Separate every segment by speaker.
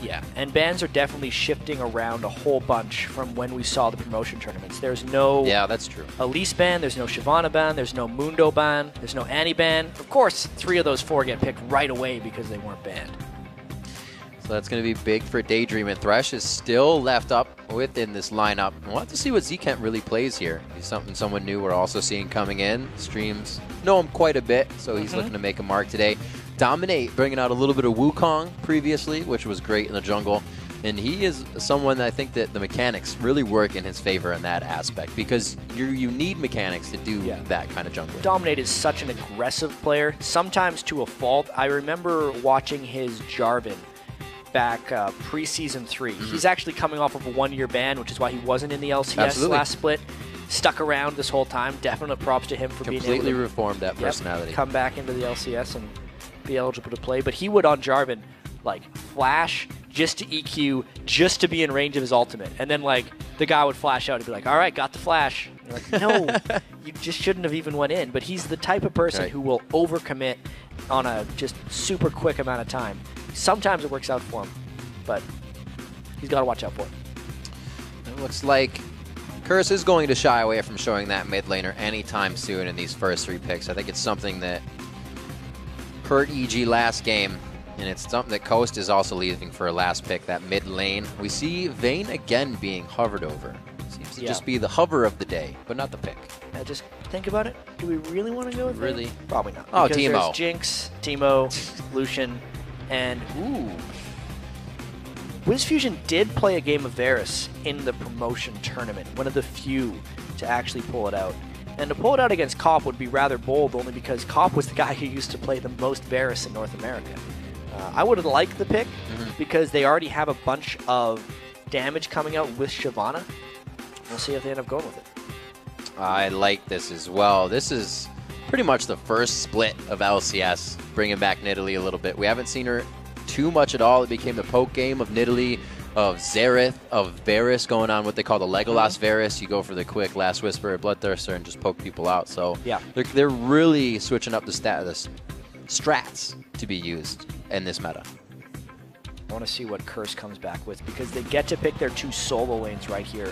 Speaker 1: Yeah, and bans are definitely shifting around a whole bunch from when we saw the promotion tournaments. There's no
Speaker 2: that's true.
Speaker 1: Elise ban, there's no Shyvana ban, there's no Mundo ban, there's no Annie ban. Of course, 3 of those 4 get picked right away because they weren't banned.
Speaker 2: So that's going to be big for Daydream, and Thresh is still left up within this lineup. We'll have to see what Zekent really plays here. He's someone new we're also seeing coming in. Streams know him quite a bit, so he's looking to make a mark today. Dominate, bringing out a little bit of Wukong previously, which was great in the jungle. And he is someone that I think that the mechanics really work in his favor in that aspect, because you need mechanics to do that kind of jungle.
Speaker 1: Dominate is such an aggressive player, sometimes to a fault. I remember watching his Jarvan back pre-season 3. He's actually coming off of a 1-year ban, which is why he wasn't in the LCS last split. Stuck around this whole time. Definite props to him for being able to
Speaker 2: completely reformed that personality.
Speaker 1: Come back into the LCS and be eligible to play. But he would on Jarvan like flash just to EQ, just to be in range of his ultimate, and then like the guy would flash out and be like, "All right, got the flash." And you're like, no, you just shouldn't have even went in. But he's the type of person who will overcommit on a just super quick amount of time. Sometimes it works out for him, but he's got to watch out for it.
Speaker 2: It looks like Curse is going to shy away from showing that mid laner anytime soon in these first 3 picks. I think it's something that hurt EG last game, and it's something that Coast is also leaving for a last pick, that mid lane. We see Vayne again being hovered over. Seems to just be the hover of the day, but not the pick.
Speaker 1: Just think about it. Do we really want to go with
Speaker 2: Really?
Speaker 1: Vayne? Probably not.
Speaker 2: Oh,
Speaker 1: because
Speaker 2: Teemo.
Speaker 1: There's Jinx, Teemo, Lucian, and WizFusion did play a game of Varus in the promotion tournament, one of the few to actually pull it out. And to pull it out against Cop would be rather bold, only because Cop was the guy who used to play the most Varus in North America. I would have liked the pick because they already have a bunch of damage coming out with Shyvana. We'll see if they end up going with it.
Speaker 2: I like this as well. This is pretty much the first split of LCS, bringing back Nidalee a little bit. We haven't seen her too much at all. It became the poke game of Nidalee, of Xerath, of Varus, going on what they call the Legolas Varus. You go for the quick Last Whisper, Bloodthirster, and just poke people out. So they're really switching up the strats to be used in this meta.
Speaker 1: I want to see what Curse comes back with, because they get to pick their 2 solo lanes right here.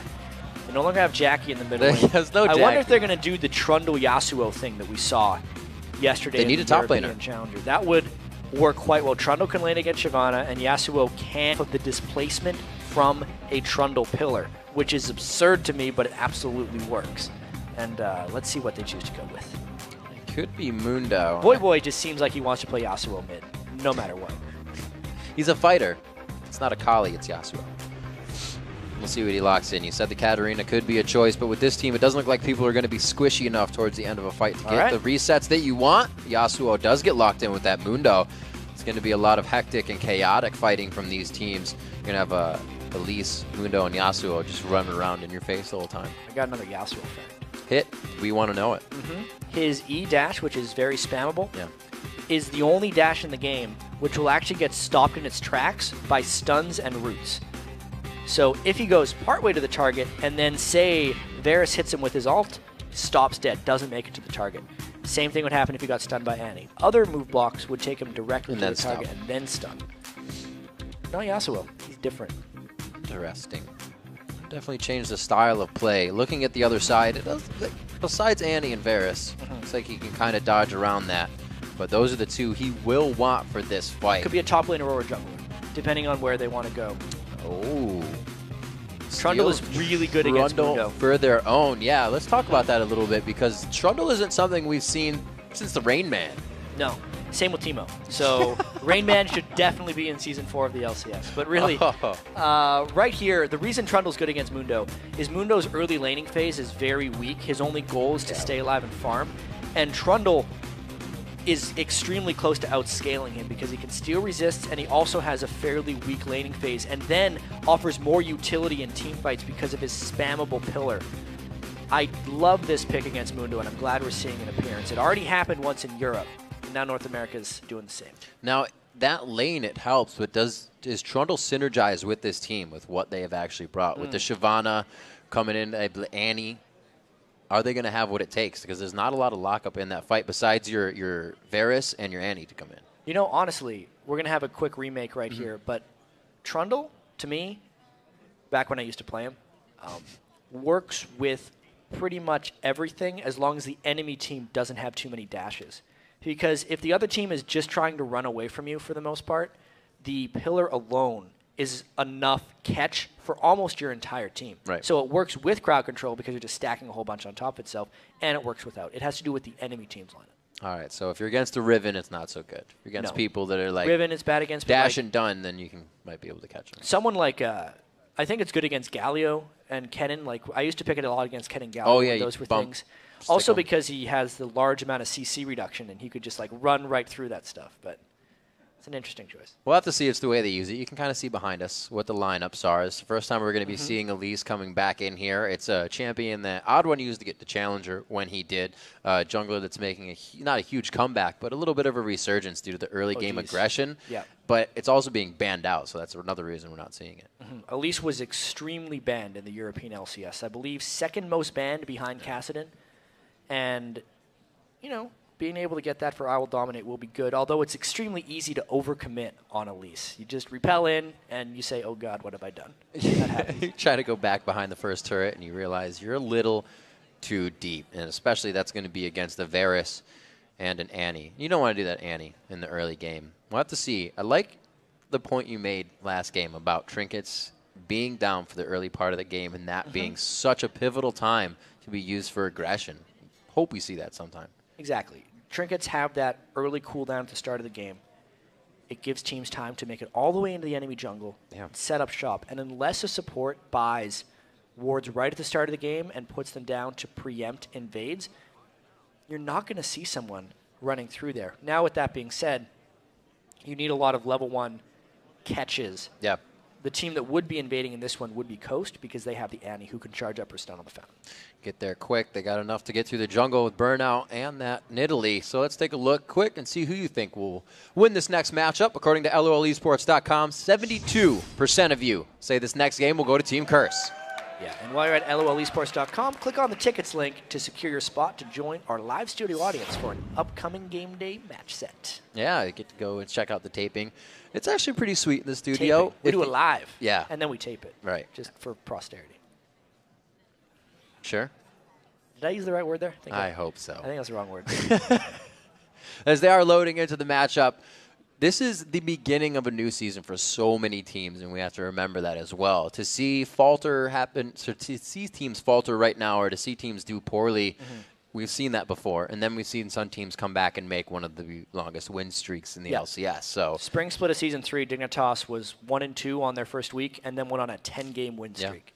Speaker 1: They no longer have Jackie in the middle lane.
Speaker 2: There's no
Speaker 1: I
Speaker 2: Jackie.
Speaker 1: wonder if they're going to do the Trundle Yasuo thing that we saw yesterday.
Speaker 2: They need a top
Speaker 1: European
Speaker 2: laner.
Speaker 1: Challenger. That would work quite well. Trundle can lane against Shyvana, and Yasuo can put the displacement from a Trundle pillar, which is absurd to me, but it absolutely works. And let's see what they choose to go with.
Speaker 2: It could be Mundo.
Speaker 1: Boy just seems like he wants to play Yasuo mid, no matter what.
Speaker 2: He's a fighter. It's not a Kali, it's Yasuo. We'll see what he locks in. You said the Katarina could be a choice, but with this team, it doesn't look like people are going to be squishy enough towards the end of a fight to get the resets that you want. Yasuo does get locked in with that Mundo. It's going to be a lot of hectic and chaotic fighting from these teams. You're going to have Elise, Mundo, and Yasuo just running around in your face the whole time.
Speaker 1: I got another Yasuo fact.
Speaker 2: Hit. We want to know it.
Speaker 1: His E-dash, which is very spammable, is the only dash in the game which will actually get stopped in its tracks by stuns and roots. So if he goes partway to the target and then, say, Varus hits him with his ult, stops dead, doesn't make it to the target. Same thing would happen if he got stunned by Annie. Other move blocks would take him directly to the target and then stun. No Yasuo. He's different.
Speaker 2: Interesting. Definitely changed the style of play. Looking at the other side, it does, besides Annie and Varus, looks like he can kind of dodge around that. But those are the 2 he will want for this fight.
Speaker 1: Could be a top laner or a jungler, depending on where they want to go.
Speaker 2: Oh.
Speaker 1: Trundle is really good against Mundo.
Speaker 2: For their own. Yeah, let's talk about that a little bit, because Trundle isn't something we've seen since the Rain Man.
Speaker 1: No. Same with Teemo. So Rain Man should definitely be in Season 4 of the LCS. But really, right here, the reason Trundle's good against Mundo is Mundo's early laning phase is very weak. His only goal is to stay alive and farm. And Trundle is extremely close to outscaling him because he can steal resists, and he also has a fairly weak laning phase, and then offers more utility in team fights because of his spammable pillar. I love this pick against Mundo, and I'm glad we're seeing an appearance. It already happened once in Europe, and now North America's doing the same.
Speaker 2: Now, that lane, it helps, but does Trundle synergize with this team, with what they have actually brought? With the Shyvana coming in, Annie, are they going to have what it takes? Because there's not a lot of lockup in that fight besides your Varus and your Annie to come in.
Speaker 1: You know, honestly, we're going to have a quick remake right here, but Trundle, to me, back when I used to play him, works with pretty much everything as long as the enemy team doesn't have too many dashes. Because if the other team is just trying to run away from you for the most part, the pillar alone is enough catch for almost your entire team.
Speaker 2: Right.
Speaker 1: So it works with crowd control because you're just stacking a whole bunch on top of itself, and it works without. It has to do with the enemy team's lineup.
Speaker 2: All right, so if you're against a Riven, it's not so good. If you're against people that are like
Speaker 1: Riven is bad against
Speaker 2: dash and done, then you might be able to catch them.
Speaker 1: Someone like I think it's good against Galio and Kennen. Like I used to pick it a lot against Kennen Galio.
Speaker 2: Oh yeah,
Speaker 1: those were
Speaker 2: bump,
Speaker 1: things. Also because he has the large amount of CC reduction and he could just like run right through that stuff. But it's an interesting choice.
Speaker 2: We'll have to see it's the way they use it. You can kind of see behind us what the lineups are. It's the first time we're going to be seeing Elise coming back in here. It's a champion that Odd1 used to get the Challenger when he did. Jungler that's making not a huge comeback, but a little bit of a resurgence due to the early game aggression.
Speaker 1: Yeah.
Speaker 2: But it's also being banned out, so that's another reason we're not seeing it.
Speaker 1: Elise was extremely banned in the European LCS. I believe second most banned behind Kassadin. And, you know, being able to get that for I Will Dominate will be good, although it's extremely easy to overcommit on Elise. You just repel in, and you say, oh, God, what have I done? That happens.
Speaker 2: You try to go back behind the first turret, and you realize you're a little too deep, and especially that's going to be against a Varus and an Annie. You don't want to do that Annie in the early game. We'll have to see. I like the point you made last game about Trinkets being down for the early part of the game and that being such a pivotal time to be used for aggression. Hope we see that sometime.
Speaker 1: Exactly. Trinkets have that early cooldown at the start of the game. It gives teams time to make it all the way into the enemy jungle, set up shop, and unless a support buys wards right at the start of the game and puts them down to preempt invades, you're not going to see someone running through there. Now, with that being said, you need a lot of level 1 catches.
Speaker 2: Yeah.
Speaker 1: The team that would be invading in this one would be Coast because they have the Annie who can charge up her stun on the fountain.
Speaker 2: Get there quick. They got enough to get through the jungle with Burnout and that Nidalee. So let's take a look quick and see who you think will win this next matchup. According to LOLesports.com, 72% of you say this next game will go to Team Curse.
Speaker 1: Yeah, and while you're at LOLesports.com, click on the tickets link to secure your spot to join our live studio audience for an upcoming game day match set.
Speaker 2: Yeah, you get to go and check out the taping. It's actually pretty sweet in the studio.
Speaker 1: Taping. We do it live.
Speaker 2: Yeah.
Speaker 1: And then we tape it.
Speaker 2: Right.
Speaker 1: Just for posterity.
Speaker 2: Sure.
Speaker 1: Did I use the right word there?
Speaker 2: I hope so.
Speaker 1: I think that's the wrong word.
Speaker 2: As they are loading into the matchup, this is the beginning of a new season for so many teams, and we have to remember that as well. To see falter happen, to see teams falter right now, or to see teams do poorly, we've seen that before. And then we've seen some teams come back and make one of the longest win streaks in the LCS. So
Speaker 1: Spring Split of Season 3, Dignitas was 1-2 on their first week, and then went on a 10-game win streak.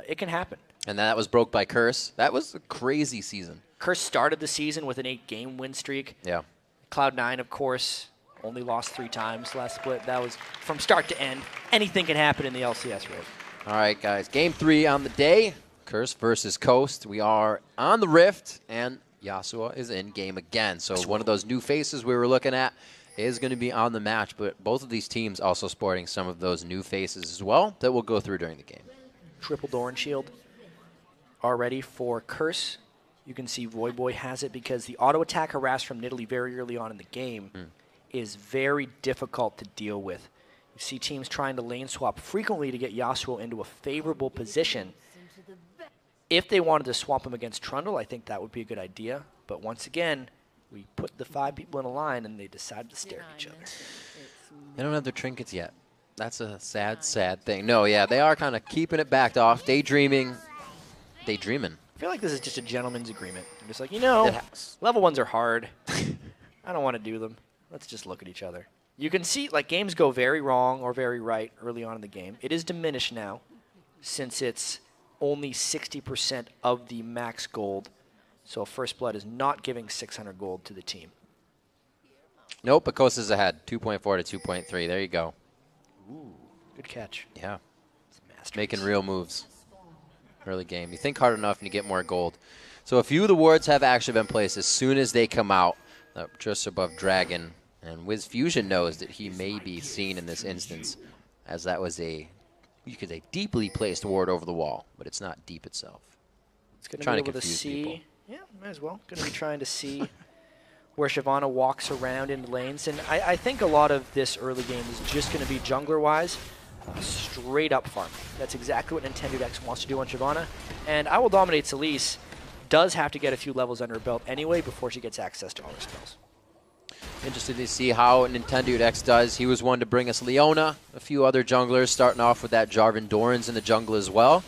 Speaker 1: It can happen.
Speaker 2: And that was broke by Curse. That was a crazy season.
Speaker 1: Curse started the season with an 8-game win streak.
Speaker 2: Yeah.
Speaker 1: Cloud9, of course, only lost 3 times last split. That was from start to end. Anything can happen in the LCS race.
Speaker 2: All right, guys. Game 3 on the day. Curse versus Coast. We are on the Rift, and Yasuo is in game again. So one of those new faces we were looking at is going to be on the match, but both of these teams also sporting some of those new faces as well that we'll go through during the game.
Speaker 1: Triple Doran Shield already for Curse. You can see Voyboy has it because the auto attack harass from Nidalee very early on in the game is very difficult to deal with. You see teams trying to lane swap frequently to get Yasuo into a favorable position. If they wanted to swap him against Trundle, I think that would be a good idea. But once again, we put the 5 people in a line and they decide to stare at each other.
Speaker 2: They don't have their trinkets yet. That's a sad, sad thing. No, yeah, they are kind of keeping it backed off, daydreaming.
Speaker 1: I feel like this is just a gentleman's agreement. I'm just like, you know, level 1s are hard. I don't want to do them. Let's just look at each other. You can see, like, games go very wrong or very right early on in the game. It is diminished now since it's only 60% of the max gold. So First Blood is not giving 600 gold to the team.
Speaker 2: Nope, Akosa's ahead. 2.4 to 2.3. There you go.
Speaker 1: Ooh, good catch.
Speaker 2: Yeah. Making real moves. Early game. You think hard enough and you get more gold. So a few of the wards have actually been placed as soon as they come out, just above Dragon. And Wiz Fusion knows that he may be seen in this instance, as that was a, you could say, deeply placed ward over the wall, but it's not deep itself.
Speaker 1: It's going to be able to see. People. Yeah, might as well. Going to be trying to see where Shyvana walks around in lanes. And I think a lot of this early game is just going to be jungler-wise. straight up farm. That's exactly what Nintendo X wants to do on Shyvana. And I Will Dominate Elise does have to get a few levels under her belt anyway before she gets access to all her spells.
Speaker 2: Interested to see how Nintendo X does. He was one to bring us Leona, a few other junglers, starting off with that Jarvan Dorans in the jungle as well.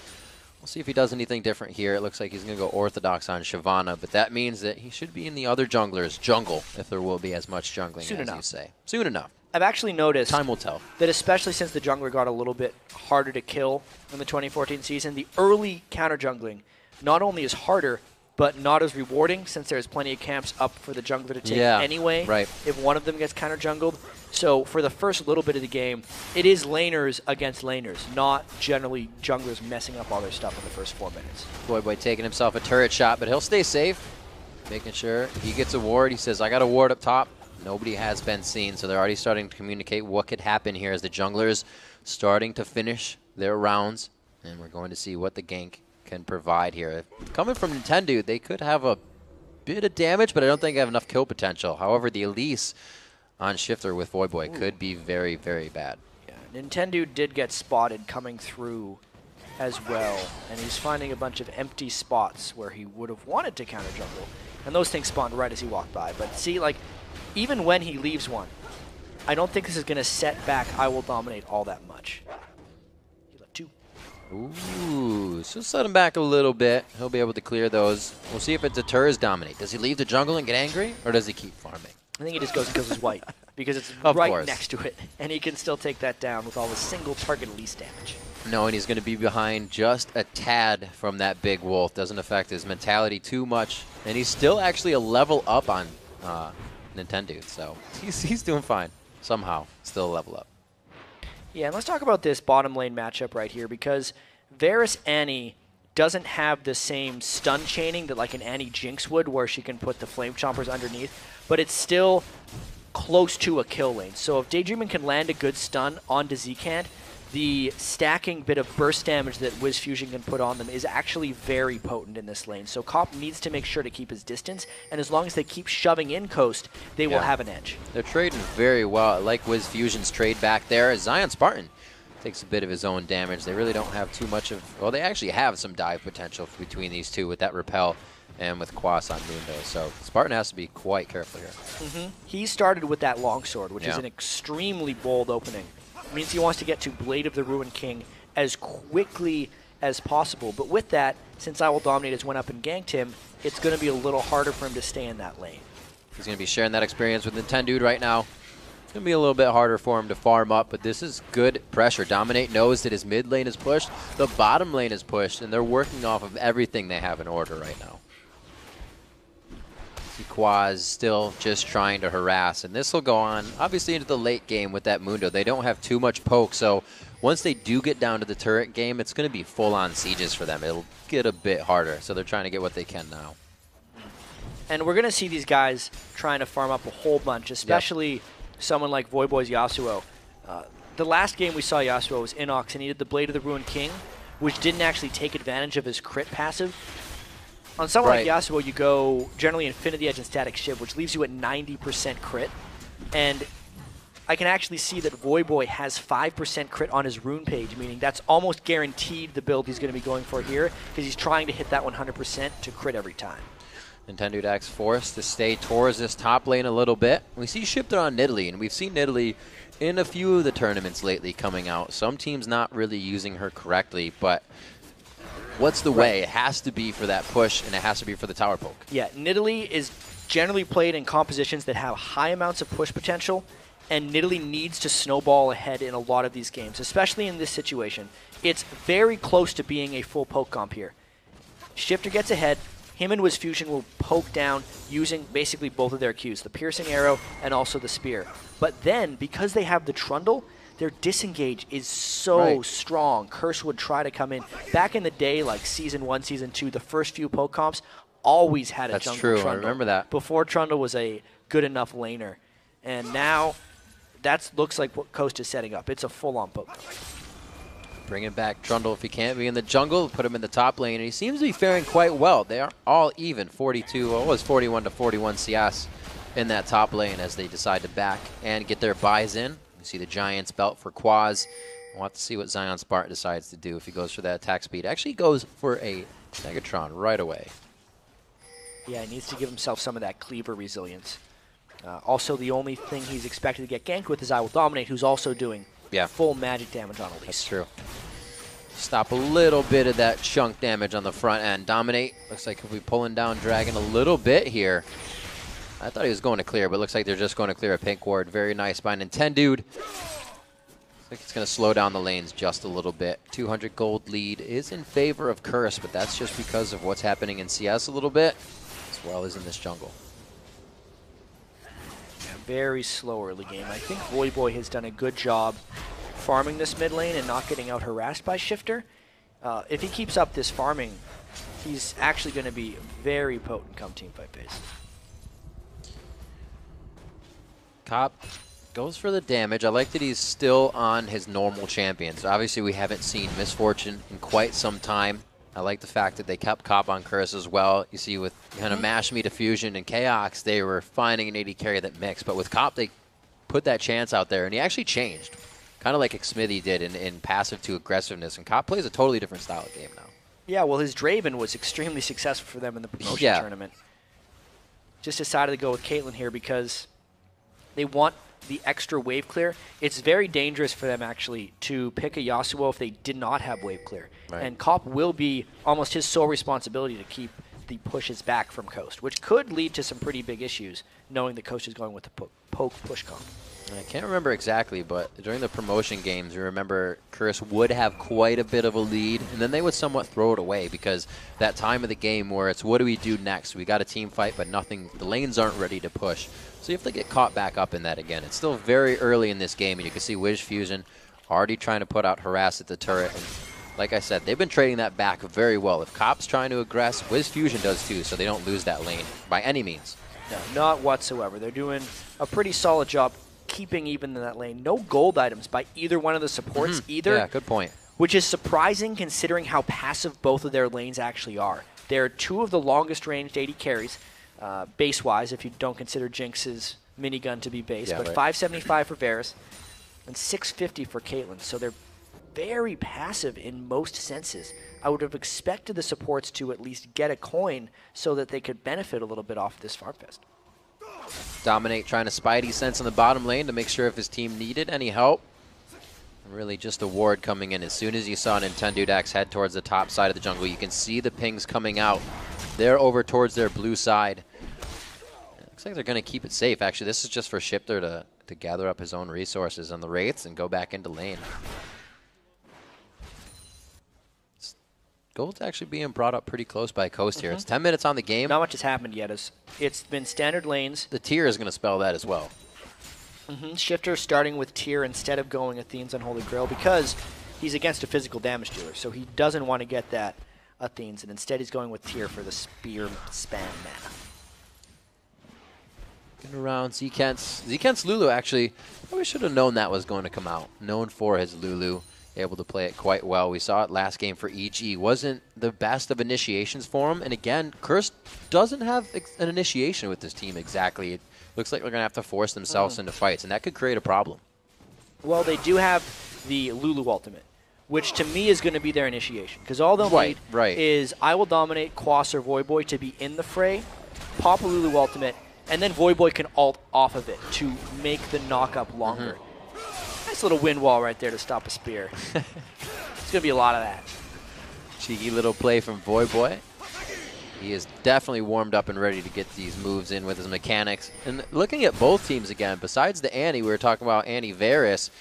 Speaker 2: We'll see if he does anything different here. It looks like he's going to go Orthodox on Shyvana, but that means that he should be in the other junglers' jungle, if there will be as much jungling
Speaker 1: Soon
Speaker 2: as
Speaker 1: enough.
Speaker 2: you say. Soon enough.
Speaker 1: I've actually noticed
Speaker 2: Time will tell.
Speaker 1: that especially since the jungler got a little bit harder to kill in the 2014 season, the early counter jungling not only is harder, but not as rewarding since there's plenty of camps up for the jungler to take anyway if one of them gets counter jungled. So for the first little bit of the game, it is laners against laners, not generally junglers messing up all their stuff in the first 4 minutes.
Speaker 2: Boy taking himself a turret shot, but he'll stay safe, making sure he gets a ward. He says, I got a ward up top. Nobody has been seen, so they're already starting to communicate what could happen here as the junglers starting to finish their rounds, and we're going to see what the gank can provide here. Coming from Nintendo, they could have a bit of damage, but I don't think they have enough kill potential. However, the Elise on Shifter with Voyboy could be very, very bad.
Speaker 1: Yeah, Nintendo did get spotted coming through as well, and he's finding a bunch of empty spots where he would have wanted to counter jungle, and those things spawned right as he walked by. But see, like, even when he leaves one, I don't think this is going to set back I Will Dominate all that much. He left 2.
Speaker 2: Ooh, so set him back a little bit. He'll be able to clear those. We'll see if it deters Dominate. Does he leave the jungle and get angry, or does he keep farming?
Speaker 1: I think he just goes and kills his white, because it's
Speaker 2: Of
Speaker 1: right
Speaker 2: course.
Speaker 1: next to it, and he can still take that down with all the single target Elise damage.
Speaker 2: Knowing he's going to be behind just a tad from that big wolf doesn't affect his mentality too much, and he's still actually a level up on Nintendo, so he's doing fine. Somehow, still a level up.
Speaker 1: Yeah, and let's talk about this bottom lane matchup right here, because Varus Annie doesn't have the same stun chaining that like an Annie Jinx would, where she can put the Flame Chompers underneath, but it's still close to a kill lane. So if Daydreamin can land a good stun onto Zcant, the stacking bit of burst damage that Wiz Fusion can put on them is actually very potent in this lane. So Cop needs to make sure to keep his distance, and as long as they keep shoving in coast, they will have an edge.
Speaker 2: They're trading very well. I like Wiz Fusion's trade back there. Zion Spartan takes a bit of his own damage. They really don't have too much of... Well, they actually have some dive potential between these two with that Repel and with Quas on Mundo. So Spartan has to be quite careful here.
Speaker 1: He started with that longsword, which is an extremely bold opening. It means he wants to get to Blade of the Ruined King as quickly as possible. But with that, since I Will Dominate has went up and ganked him, it's going to be a little harder for him to stay in that lane.
Speaker 2: He's going to be sharing that experience with Nintendo right now. It's going to be a little bit harder for him to farm up, but this is good pressure. Dominate knows that his mid lane is pushed, the bottom lane is pushed, and they're working off of everything they have in order right now. Quaz still just trying to harass, and this will go on obviously into the late game with that Mundo. They don't have too much poke, so once they do get down to the turret game, it's going to be full-on sieges for them. It'll get a bit harder, so they're trying to get what they can now.
Speaker 1: And we're going to see these guys trying to farm up a whole bunch, especially someone like Voyboy's Yasuo. The last game we saw Yasuo was Inox, and he did the Blade of the Ruined King, which didn't actually take advantage of his crit passive. On someone like Yasuo, you go generally Infinity Edge and Static Shiv, which leaves you at 90% crit. And I can actually see that Voyboy has 5% crit on his rune page, meaning that's almost guaranteed the build he's going to be going for here, because he's trying to hit that 100% to crit every time.
Speaker 2: Nintendo Dax forced to stay towards this top lane a little bit. We see Shifter on Nidalee, and we've seen Nidalee in a few of the tournaments lately coming out. Some teams not really using her correctly, but what's the way? It has to be for that push, and it has to be for the tower poke.
Speaker 1: Yeah, Nidalee is generally played in compositions that have high amounts of push potential, and Nidalee needs to snowball ahead in a lot of these games, especially in this situation. It's very close to being a full poke comp here. Shifter gets ahead. Him and Wiz Fusion will poke down using basically both of their Qs, the Piercing Arrow and also the Spear. But then, because they have the Trundle, their disengage is so strong. Curse would try to come in. Back in the day, like Season 1, Season 2, the first few poke comps always had a jungle Trundle.
Speaker 2: I remember that.
Speaker 1: Before Trundle was a good enough laner. And now, that looks like what Coast is setting up. It's a full-on poke comp.
Speaker 2: Bringing back Trundle if he can't be in the jungle, put him in the top lane, and he seems to be faring quite well. They are all even, 42, well, it was 41 to 41 CS in that top lane as they decide to back and get their buys in. You see the Giants belt for Quaz We'll have to see what Zion Spartan decides to do if he goes for that attack speed. Actually goes for a Megatron right away.
Speaker 1: Yeah, he needs to give himself some of that cleaver resilience. Also, the only thing he's expected to get ganked with is I Will Dominate, who's also doing full magic damage on Elise.
Speaker 2: That's true. Stop a little bit of that chunk damage on the front end. Dominate. Looks like he'll be pulling down Dragon a little bit here. I thought he was going to clear, but looks like they're just going to clear a pink ward. Very nice by Nintendude. I think it's going to slow down the lanes just a little bit. 200 gold lead is in favor of Curse, but that's just because of what's happening in CS a little bit, as well as in this jungle.
Speaker 1: Yeah, very slow early game. I think Voyboy has done a good job farming this mid lane and not getting out harassed by Shifter. If he keeps up this farming, he's actually going to be very potent come teamfight phase.
Speaker 2: Cop goes for the damage. I like that he's still on his normal champions. Obviously, we haven't seen Misfortune in quite some time. I like the fact that they kept Cop on Curse as well. You see with kind of Mash Me Diffusion and Chaos, they were finding an AD carry that mixed. But with Cop, they put that chance out there, and he actually changed. Kind of like Smithy did in passive to aggressiveness. And Cop plays a totally different style of game now.
Speaker 1: Yeah, well, his Draven was extremely successful for them in the promotion tournament. Just decided to go with Caitlyn here because they want the extra wave clear. It's very dangerous for them, actually, to pick a Yasuo if they did not have wave clear. Right. And Cop will be almost his sole responsibility to keep the pushes back from Coast, which could lead to some pretty big issues, knowing that Coast is going with the poke push comp.
Speaker 2: I can't remember exactly, but during the promotion games, you remember Curse would have quite a bit of a lead, and then they would somewhat throw it away because that time of the game where it's what do we do next? We got a team fight, but nothing. The lanes aren't ready to push. So you have to get caught back up in that again. It's still very early in this game, and you can see Wiz Fusion already trying to put out Harass at the turret. And like I said, they've been trading that back very well. If Cop's trying to aggress, Wiz Fusion does too, so they don't lose that lane by any means.
Speaker 1: No, not whatsoever. They're doing a pretty solid job keeping even in that lane. No gold items by either one of the supports either.
Speaker 2: Yeah, good point.
Speaker 1: Which is surprising considering how passive both of their lanes actually are. They're two of the longest ranged AD carries, base-wise, if you don't consider Jinx's minigun to be base. But 575 for Varus and 650 for Caitlyn. So they're very passive in most senses. I would have expected the supports to at least get a coin so that they could benefit a little bit off this farm fest.
Speaker 2: Dominate trying to Spidey sense in the bottom lane to make sure if his team needed any help. Really just a ward coming in. As soon as you saw Nintendude X head towards the top side of the jungle, you can see the pings coming out. They're over towards their blue side. It looks like they're going to keep it safe. Actually, this is just for Shifter to gather up his own resources on the Wraiths and go back into lane. Gold's actually being brought up pretty close by Coast here. It's 10 minutes on the game.
Speaker 1: Not much has happened yet. It's been standard lanes.
Speaker 2: The tier is going to spell that as well.
Speaker 1: Shifter starting with tier instead of going Athene's Unholy Grail because he's against a physical damage dealer, so he doesn't want to get that Athene's, and instead he's going with tier for the spear spam mana.
Speaker 2: Getting around Zekent's Lulu, actually, probably should have known that was going to come out. Known for his Lulu. Able to play it quite well. We saw it last game for EG. Wasn't the best of initiations for him. And again, Curse doesn't have an initiation with this team exactly. It looks like they're going to have to force themselves into fights, and that could create a problem.
Speaker 1: Well, they do have the Lulu ultimate, which to me is going to be their initiation. Because all they'll need is I Will Dominate, Quas, or Voyboy to be in the fray, pop a Lulu ultimate, and then Voyboy can ult off of it to make the knock-up longer. Nice little wind wall right there to stop a spear. There's going to be a lot of that.
Speaker 2: Cheeky little play from Voyboy. He is definitely warmed up and ready to get these moves in with his mechanics. And looking at both teams again, besides the Annie, we were talking about Annie Varus,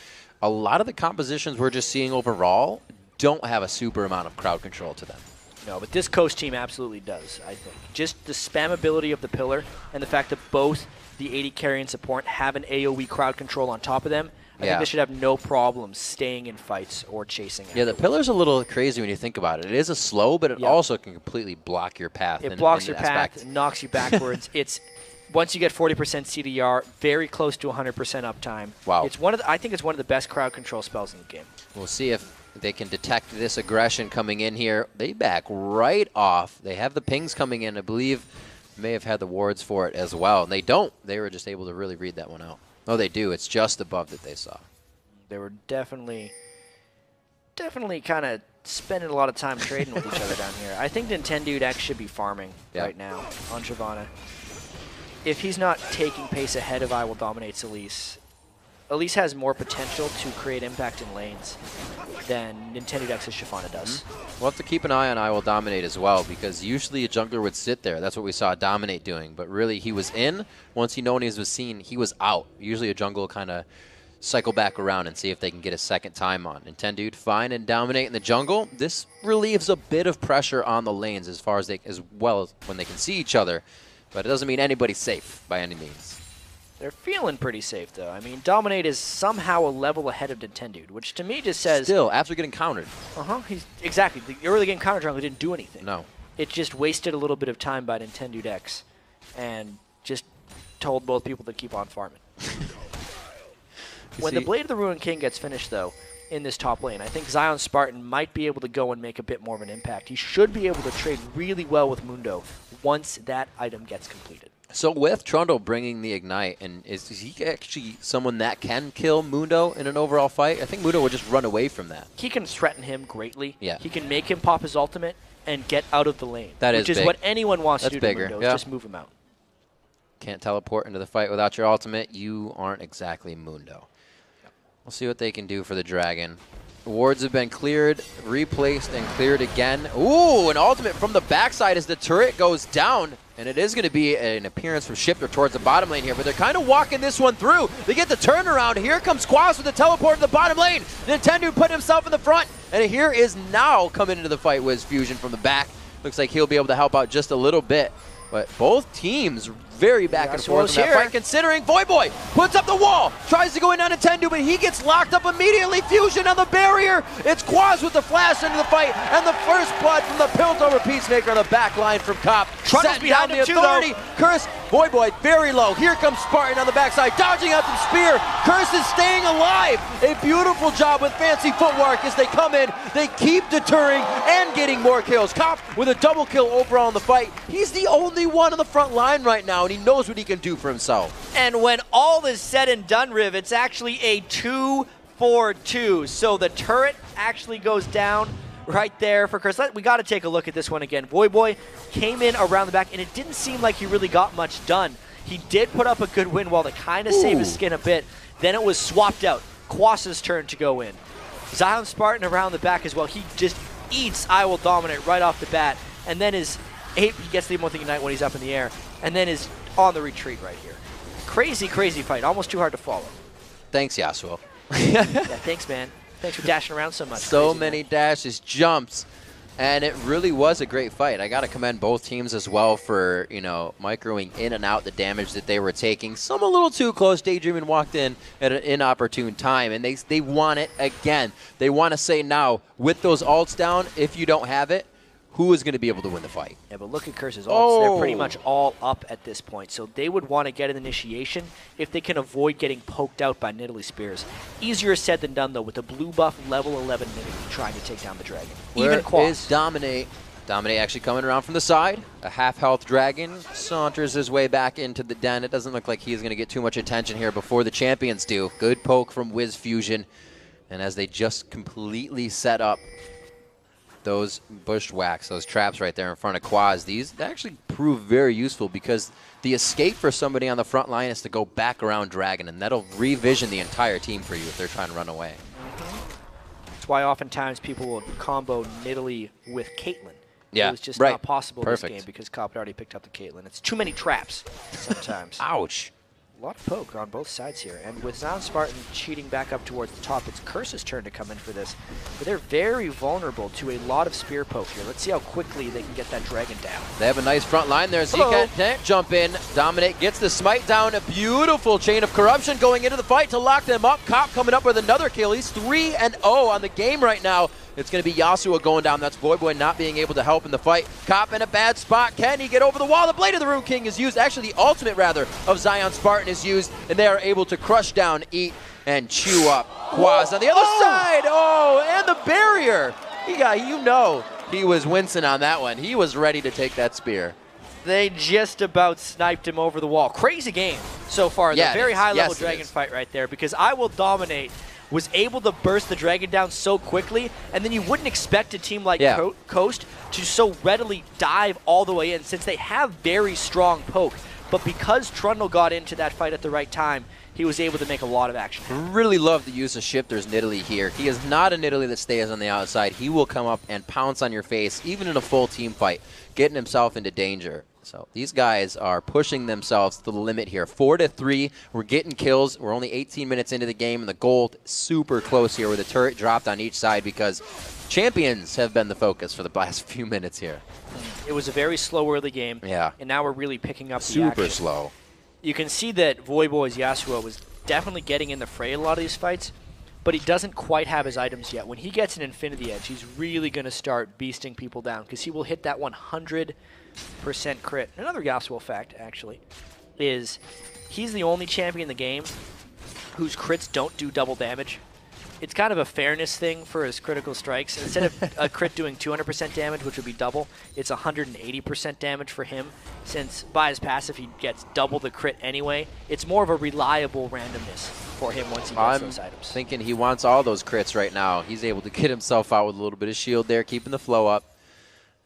Speaker 2: a lot of the compositions we're just seeing overall don't have a super amount of crowd control to them.
Speaker 1: No, but this Coast team absolutely does, I think. Just the spammability of the pillar and the fact that both the AD carry and support have an AoE crowd control on top of them, I think they should have no problems staying in fights or chasing
Speaker 2: Yeah, the pillar's a little crazy when you think about it. It is a slow, but it also can completely block your path.
Speaker 1: It blocks your path, it knocks you backwards. It's once you get 40% CDR, very close to 100% uptime.
Speaker 2: Wow.
Speaker 1: It's I think it's one of the best crowd control spells in the game.
Speaker 2: We'll see if they can detect this aggression coming in here. They back right off. They have the pings coming in. I believe may have had the wards for it as well. And they don't. They were just able to really read that one out. Oh, they do. It's just above that they saw.
Speaker 1: They were definitely definitely kind of spending a lot of time trading with each other down here. I think Nintendo X should be farming right now on Shyvana. If he's not taking pace ahead of I Will Dominate Elise, Elise has more potential to create impact in lanes than Nintendo X's Shyvana does.
Speaker 2: We'll have to keep an eye on I Will Dominate as well, because usually a jungler would sit there. That's what we saw Dominate doing. But really, he was in. Once he known he was seen, he was out. Usually a jungle kind of cycle back around and see if they can get a second time on. Nintendo find and dominate in the jungle. This relieves a bit of pressure on the lanes as well as when they can see each other. But it doesn't mean anybody's safe by any means.
Speaker 1: They're feeling pretty safe, though. I mean, Dominate is somehow a level ahead of Nintendo, which to me just says...
Speaker 2: Still, after getting countered.
Speaker 1: Exactly. The early game counter jungle didn't do anything.
Speaker 2: No.
Speaker 1: It just wasted a little bit of time by Nintendo X and just told both people to keep on farming. When the Blade of the Ruined King gets finished, though, in this top lane, I think Zion Spartan might be able to go and make a bit more of an impact. He should be able to trade really well with Mundo once that item gets completed.
Speaker 2: So with Trundle bringing the Ignite, and is he actually someone that can kill Mundo in an overall fight? I think Mundo would just run away from that.
Speaker 1: He can threaten him greatly.
Speaker 2: Yeah.
Speaker 1: He can make him pop his ultimate and get out of the lane.
Speaker 2: Which
Speaker 1: is
Speaker 2: big.
Speaker 1: What anyone wants
Speaker 2: That's
Speaker 1: to do
Speaker 2: bigger.
Speaker 1: to Mundo, is just move him out.
Speaker 2: Can't teleport into the fight without your ultimate. You aren't exactly Mundo. We'll see what they can do for the Dragon. Wards have been cleared, replaced, and cleared again. Ooh, an ultimate from the backside as the turret goes down. And it is going to be an appearance from Shifter towards the bottom lane here, but they're kind of walking this one through. They get the turnaround. Here comes Quas with the teleport to the bottom lane. Nintendo put himself in the front, and here is now coming into the fight with Fusion from the back. Looks like he'll be able to help out just a little bit. But both teams very back and forth in that fight, considering Voyboy puts up the wall, tries to go in on Nintendo, but he gets locked up immediately. Fusion on the barrier. It's Quaz with the flash into the fight, and the first blood from the Piltover Peacemaker on the back line from Cop.
Speaker 1: Trundle's behind
Speaker 2: the authority. Curse, Voyboy very low. Here comes Spartan on the backside, dodging out the spear. Curse is staying alive. A beautiful job with fancy footwork as they come in. They keep deterring and getting more kills. Cop with a double kill overall in the fight. He's the only one on the front line right now, and he knows what he can do for himself.
Speaker 1: And when all is said and done, Riv, it's actually a 2-4-2. So the turret actually goes down right there for Curse. We got to take a look at this one again. Voyboy came in around the back, and it didn't seem like he really got much done. He did put up a good win while to kind of save his skin a bit. Then it was swapped out. Quas's turn to go in. Zion Spartan around the back as well. He just eats I Will Dominate right off the bat. And then he gets the Immortal Ignite when he's up in the air. And then is on the retreat right here. Crazy, crazy fight. Almost too hard to follow.
Speaker 2: Thanks, Yasuo.
Speaker 1: Yeah, thanks, man. Thanks for dashing around so much.
Speaker 2: So many dashes, jumps, and it really was a great fight. I got to commend both teams as well for, microing in and out the damage that they were taking. Some a little too close. Daydreaming walked in at an inopportune time, and they want it again. They want to say now, with those ults down, if you don't have it, who is going to be able to win the fight?
Speaker 1: Yeah, but look at Curse's ults. They're pretty much all up at this point. So they would want to get an initiation if they can avoid getting poked out by Nidalee Spears. Easier said than done, though, with the blue buff level 11 Nidalee trying to take down the Dragon.
Speaker 2: Where is Dominate? Dominate actually coming around from the side. A half-health Dragon saunters his way back into the den. It doesn't look like he's going to get too much attention here before the champions do. Good poke from Wiz Fusion. And as they just completely set up those bushwhacks, those traps right there in front of Quaz, these actually prove very useful because the escape for somebody on the front line is to go back around Dragon, and that'll revision the entire team for you if they're trying to run away.
Speaker 1: That's why oftentimes people will combo Nidalee with Caitlyn.
Speaker 2: Yeah,
Speaker 1: it was just not possible
Speaker 2: Perfect.
Speaker 1: this game because Cop had already picked up the Caitlyn. It's too many traps sometimes.
Speaker 2: Ouch.
Speaker 1: A lot of poke on both sides here. And with Zion Spartan cheating back up towards the top, it's Curse's turn to come in for this. But they're very vulnerable to a lot of spear poke here. Let's see how quickly they can get that Dragon down.
Speaker 2: They have a nice front line there. Zika can't jump in. Dominate gets the smite down. A beautiful chain of corruption going into the fight to lock them up. Cop coming up with another kill. He's 3-0 on the game right now. It's going to be Yasuo going down. That's Voyboy not being able to help in the fight. Cop in a bad spot. Can he get over the wall? The Blade of the Ruined King is used. Actually, the ultimate, rather, of Zion Spartan is used. And they are able to crush down, eat, and chew up Quaz on the other side. Oh, and the barrier. He was wincing on that one. He was ready to take that spear.
Speaker 1: They just about sniped him over the wall. Crazy game so far.
Speaker 2: Yeah,
Speaker 1: the very high-level Dragon fight right there because I Will Dominate was able to burst the Dragon down so quickly, and then you wouldn't expect a team like Coast to so readily dive all the way in, since they have very strong poke. But because Trundle got into that fight at the right time, he was able to make a lot of action.
Speaker 2: Really love the use of Shifter's Nidalee here. He is not a Nidalee that stays on the outside. He will come up and pounce on your face, even in a full team fight, getting himself into danger. So these guys are pushing themselves to the limit here. 4-3, we're getting kills. We're only 18 minutes into the game, and the gold super close here with a turret dropped on each side because champions have been the focus for the last few minutes here.
Speaker 1: It was a very slow early game, and now we're really picking up the action.
Speaker 2: Super slow.
Speaker 1: You can see that Voyboy's Yasuo was definitely getting in the fray in a lot of these fights, but he doesn't quite have his items yet. When he gets an Infinity Edge, he's really going to start beasting people down because he will hit that 100% crit. Another Yasuo fact, actually, is he's the only champion in the game whose crits don't do double damage. It's kind of a fairness thing for his critical strikes. Instead of a crit doing 200% damage, which would be double, it's 180% damage for him, since by his passive he gets double the crit anyway. It's more of a reliable randomness for him once he gets those items.
Speaker 2: I'm thinking he wants all those crits right now. He's able to get himself out with a little bit of shield there, keeping the flow up.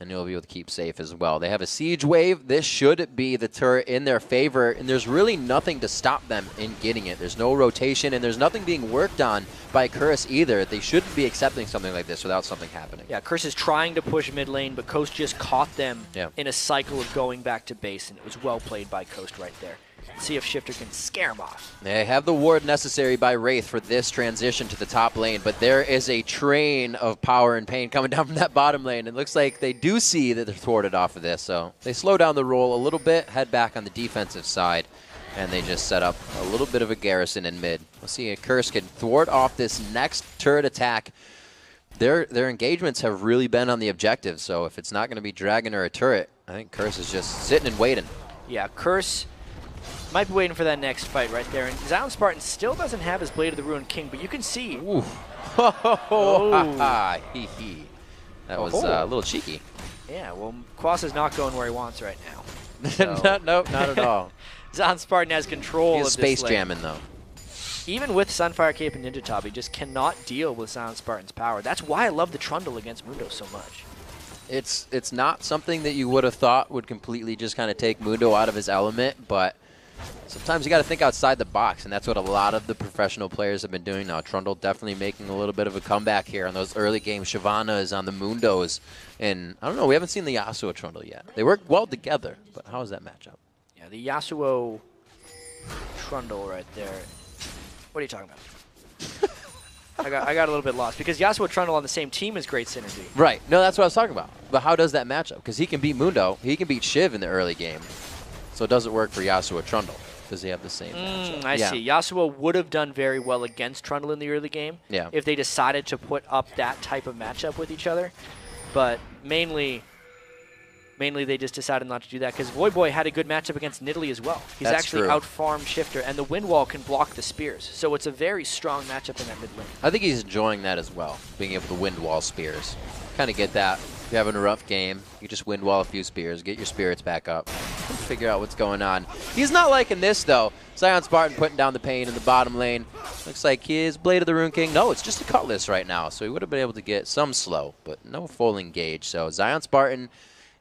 Speaker 2: And he'll be able to keep safe as well. They have a siege wave. This should be the turret in their favor, and there's really nothing to stop them in getting it. There's no rotation, and there's nothing being worked on by Curse either. They shouldn't be accepting something like this without something happening.
Speaker 1: Yeah, Curse is trying to push mid lane, but Coast just caught them in a cycle of going back to base, and it was well played by Coast right there. See if Shifter can scare him off.
Speaker 2: They have the ward necessary by Wraith for this transition to the top lane, but there is a train of power and pain coming down from that bottom lane. It looks like they do see that they're thwarted off of this, so they slow down the roll a little bit, head back on the defensive side, and they just set up a little bit of a garrison in mid. Let's see if Curse can thwart off this next turret attack. Their engagements have really been on the objective, so if it's not going to be Dragon or a turret, I think Curse is just sitting and waiting.
Speaker 1: Yeah, Curse might be waiting for that next fight right there. And Zion Spartan still doesn't have his Blade of the Ruined King, but you can see.
Speaker 2: Ooh. That was a little cheeky.
Speaker 1: Yeah, well, Quas is not going where he wants right now.
Speaker 2: So. Nope, not at all.
Speaker 1: Zion Spartan has control of this
Speaker 2: space
Speaker 1: lane.
Speaker 2: jamming, though.
Speaker 1: Even with Sunfire Cape and Ninja Top, he just cannot deal with Zion Spartan's power. That's why I love the Trundle against Mundo so much.
Speaker 2: It's not something that you would have thought would completely just kind of take Mundo out of his element, but sometimes you got to think outside the box, and that's what a lot of the professional players have been doing now. Trundle definitely making a little bit of a comeback here on those early games. Shyvana is on the Mundos, and I don't know, we haven't seen the Yasuo Trundle yet. They work well together, but how is that matchup?
Speaker 1: Yeah, the Yasuo Trundle right there. What are you talking about? I got a little bit lost, because Yasuo Trundle on the same team is great synergy.
Speaker 2: Right. No, that's what I was talking about. But how does that match up? Because he can beat Mundo. He can beat Shiv in the early game. So it doesn't work for Yasuo Trundle. Does he have the same matchup?
Speaker 1: I see. Yasuo would have done very well against Trundle in the early game if they decided to put up that type of matchup with each other. But mainly they just decided not to do that because Voyboy had a good matchup against Nidalee as well. He's actually out-farmed Shifter, and the Wind Wall can block the spears. So it's a very strong matchup in that mid lane.
Speaker 2: I think he's enjoying that as well, being able to Wind Wall spears. Kind of get that. If you're having a rough game, you just Wind Wall a few spears, get your spirits back up, figure out what's going on. He's not liking this, though. Zion Spartan putting down the pain in the bottom lane. Looks like his Blade of the Rune King. No, it's just a Cutlass right now, so he would have been able to get some slow, but no full engage. So Zion Spartan,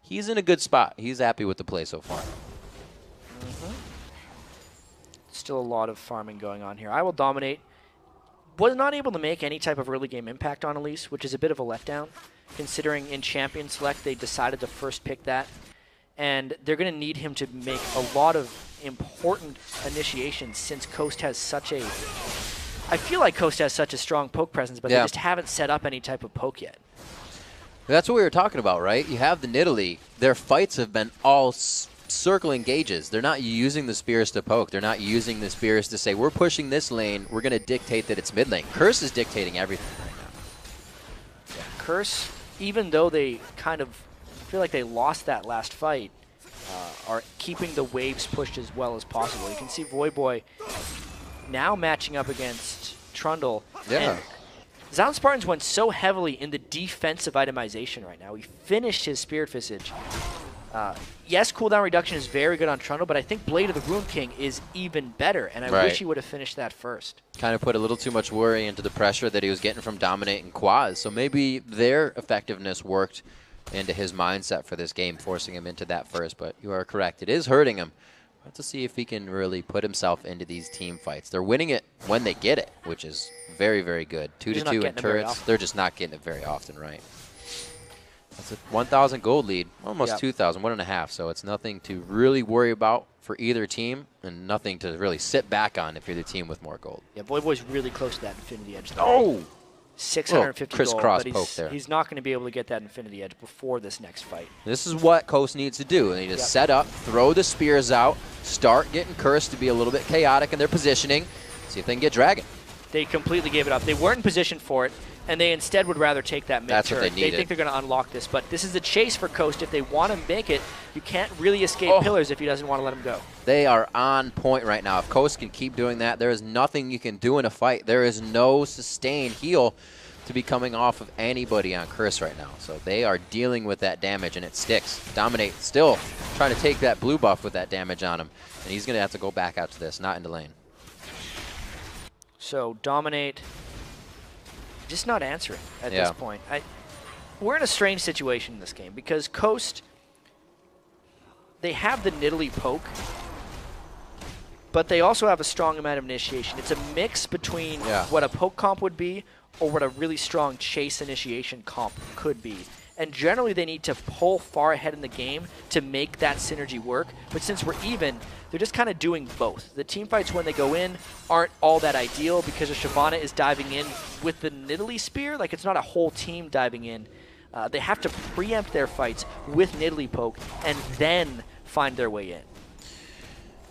Speaker 2: he's in a good spot. He's happy with the play so far.
Speaker 1: Still a lot of farming going on here. I will dominate. Was not able to make any type of early game impact on Elise, which is a bit of a letdown, considering in Champion Select they decided to first pick that. And they're going to need him to make a lot of important initiations since Coast has such a... I feel like Coast has such a strong poke presence, but they just haven't set up any type of poke yet.
Speaker 2: That's what we were talking about, right? You have the Nidalee. Their fights have been all circle engages. They're not using the spears to poke. They're not using the spears to say, we're pushing this lane. We're going to dictate that it's mid lane. Curse is dictating everything right now.
Speaker 1: Yeah, Curse, even though they kind of feel like they lost that last fight, are keeping the waves pushed as well as possible. You can see Voyboy now matching up against Trundle.
Speaker 2: Yeah.
Speaker 1: And Zion Spartans went so heavily in the defensive itemization right now. He finished his Spirit Visage Yes, cooldown reduction is very good on Trundle, but I think Blade of the Ruin King is even better, and I wish he would have finished that first.
Speaker 2: Kind of put a little too much worry into the pressure that he was getting from Dominate and Quaz, so maybe their effectiveness worked into his mindset for this game, forcing him into that first, but you are correct. It is hurting him. We'll have to see if he can really put himself into these team fights. They're winning it when they get it, which is very, very good. 2-2 in turrets. They're just not getting it very often, right? That's a 1,000 gold lead, almost 2,000, 1.5. So it's nothing to really worry about for either team, and nothing to really sit back on if you're the team with more gold.
Speaker 1: Yeah, Voyboy's really close to that Infinity Edge, though.
Speaker 2: Oh!
Speaker 1: 650
Speaker 2: crisscross
Speaker 1: gold,
Speaker 2: poke there.
Speaker 1: He's not going to be able to get that Infinity Edge before this next fight.
Speaker 2: This is what Coast needs to do. They need to set up, throw the spears out, start getting Cursed to be a little bit chaotic in their positioning, see if they can get Dragon.
Speaker 1: They completely gave it up. They weren't in position for it, and they instead would rather take that mid turret.
Speaker 2: That's what they needed.
Speaker 1: They think they're going to unlock this, but this is a chase for Coast. If they want to make it, you can't really escape pillars if he doesn't want to let him go.
Speaker 2: They are on point right now. If Coast can keep doing that, there is nothing you can do in a fight. There is no sustained heal to be coming off of anybody on Curse right now. So they are dealing with that damage, and it sticks. Dominate still trying to take that blue buff with that damage on him, and he's going to have to go back out to this, not into lane.
Speaker 1: So Dominate just not answering at this point. We're in a strange situation in this game because Coast, they have the Nidalee poke, but they also have a strong amount of initiation. It's a mix between what a poke comp would be or what a really strong chase initiation comp could be. And generally they need to pull far ahead in the game to make that synergy work. But since we're even, they're just kind of doing both. The team fights when they go in aren't all that ideal because Shyvana is diving in with the Nidalee spear. Like, it's not a whole team diving in. They have to preempt their fights with Nidalee poke and then find their way in.